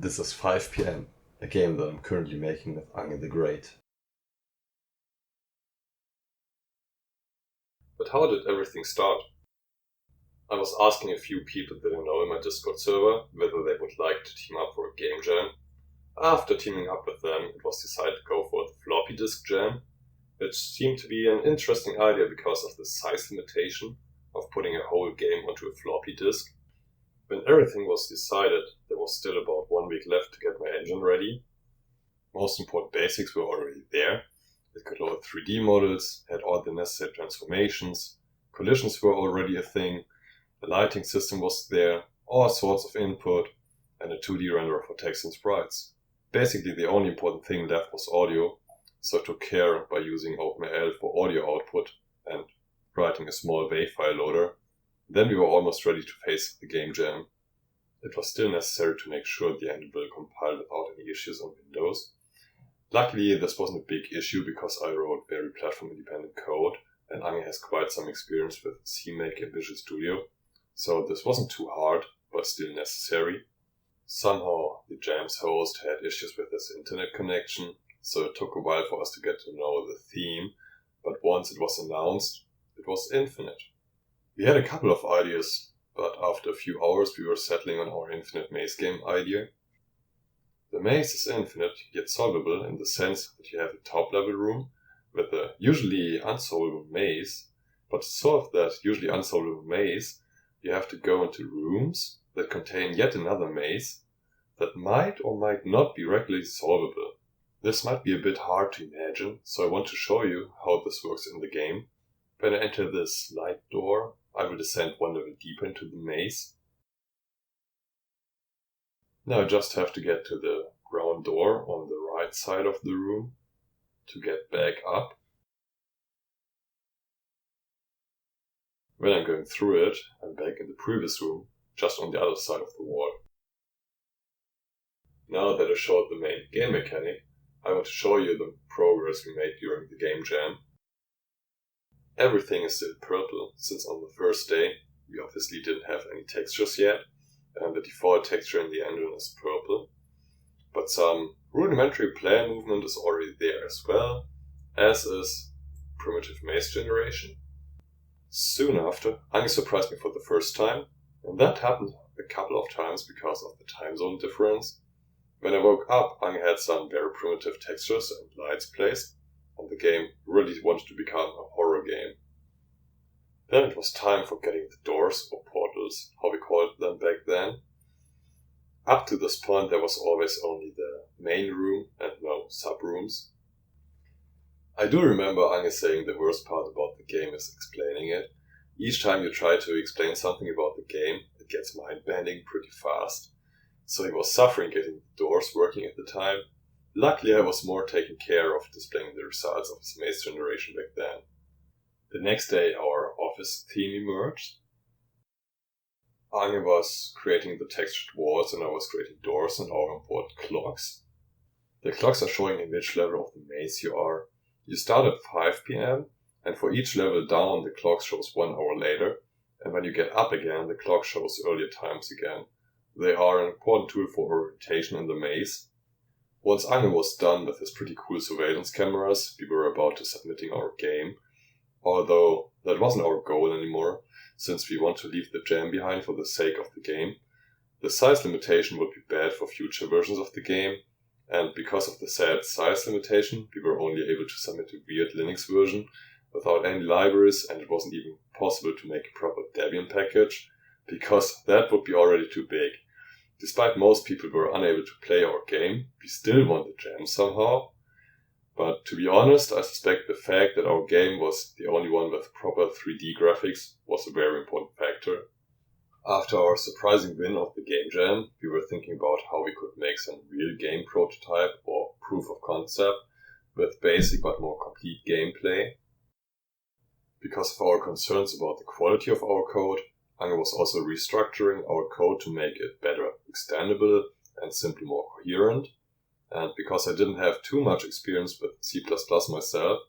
This is 5 p.m., a game that I'm currently making with Ange the Great. But how did everything start? I was asking a few people that I know in my Discord server whether they would like to team up for a game jam. After teaming up with them, it was decided to go for the floppy disk jam, which seemed to be an interesting idea because of the size limitation of putting a whole game onto a floppy disk. When everything was decided, there was still about 1 week left to get my engine ready. Most important basics were already there. It could load 3D models, had all the necessary transformations, collisions were already a thing, the lighting system was there, all sorts of input, and a 2D renderer for text and sprites. Basically the only important thing left was audio, so I took care by using OpenAL for audio output and writing a small WAV file loader. Then we were almost ready to face the game jam. It was still necessary to make sure the engine will compile without any issues on Windows. Luckily, this wasn't a big issue because I wrote very platform-independent code, and Ange has quite some experience with CMake and Visual Studio, so this wasn't too hard, but still necessary. Somehow, the jam's host had issues with his internet connection, so it took a while for us to get to know the theme, but once it was announced, it was infinite. We had a couple of ideas, but after a few hours we were settling on our infinite maze game idea. The maze is infinite, yet solvable in the sense that you have a top-level room with a usually unsolvable maze, but to solve that usually unsolvable maze, you have to go into rooms that contain yet another maze that might or might not be regularly solvable. This might be a bit hard to imagine, so I want to show you how this works in the game. When I enter this light door, I will descend 1 level deeper into the maze. Now I just have to get to the ground door on the right side of the room to get back up. When I'm going through it, I'm back in the previous room, just on the other side of the wall. Now that I showed the main game mechanic, I want to show you the progress we made during the game jam. Everything is still purple, since on the first day we obviously didn't have any textures yet, and the default texture in the engine is purple. But some rudimentary player movement is already there as well, as is primitive maze generation. Soon after, Ange surprised me for the first time, and that happened a couple of times because of the time zone difference. When I woke up, Ange had some very primitive textures and lights placed, and the game really wanted to become a horror game. Then it was time for getting the doors, or portals, how we called them back then. Up to this point there was always only the main room and no sub-rooms. I do remember Ange saying the worst part about the game is explaining it. Each time you try to explain something about the game, it gets mind-bending pretty fast. So he was suffering getting the doors working at the time. Luckily I was more taking care of displaying the results of his maze generation back then. The next day our office theme emerged. Ange was creating the textured walls and I was creating doors and our important clocks. The clocks are showing in which level of the maze you are. You start at 5 p.m. and for each level down the clock shows 1 hour later, and when you get up again the clock shows earlier times again. They are an important tool for orientation in the maze. Once Ange was done with his pretty cool surveillance cameras, we were about to submitting our game, although that wasn't our goal anymore, since we want to leave the jam behind for the sake of the game. The size limitation would be bad for future versions of the game, and because of the sad size limitation, we were only able to submit a weird Linux version without any libraries, and it wasn't even possible to make a proper Debian package, because that would be already too big. Despite most people were unable to play our game, we still won the jam somehow. But to be honest, I suspect the fact that our game was the only one with proper 3D graphics was a very important factor. After our surprising win of the game jam, we were thinking about how we could make some real game prototype or proof of concept with basic but more complete gameplay. Because of our concerns about the quality of our code, Ange was also restructuring our code to make it better extendable and simply more coherent. And because I didn't have too much experience with C++ myself,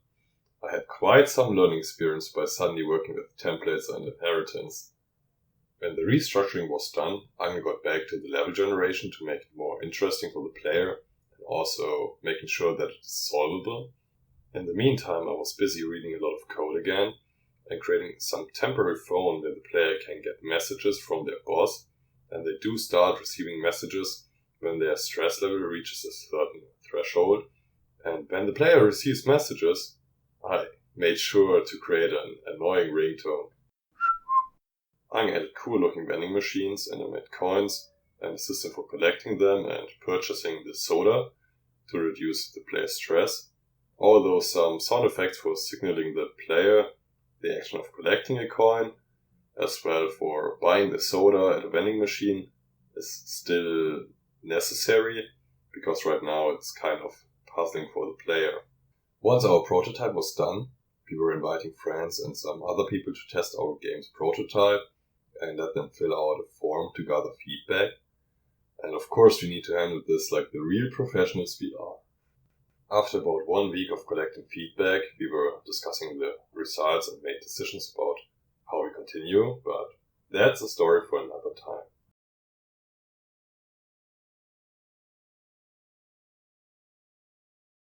I had quite some learning experience by suddenly working with templates and inheritance. When the restructuring was done, Ange got back to the level generation to make it more interesting for the player and also making sure that it's solvable. In the meantime, I was busy reading a lot of code again and creating some temporary phone where the player can get messages from their boss, and they do start receiving messages when their stress level reaches a certain threshold. And when the player receives messages, I made sure to create an annoying ringtone. Ange added cool looking vending machines, and I made coins and a system for collecting them and purchasing the soda to reduce the player's stress. Although some sound effects for signaling the player the action of collecting a coin, as well for buying the soda at a vending machine, is still necessary, because right now it's kind of puzzling for the player. Once our prototype was done, we were inviting friends and some other people to test our game's prototype and let them fill out a form to gather feedback. And of course we need to handle this like the real professionals we are. After about 1 week of collecting feedback, we were discussing the results and made decisions about how we continue, but that's a story for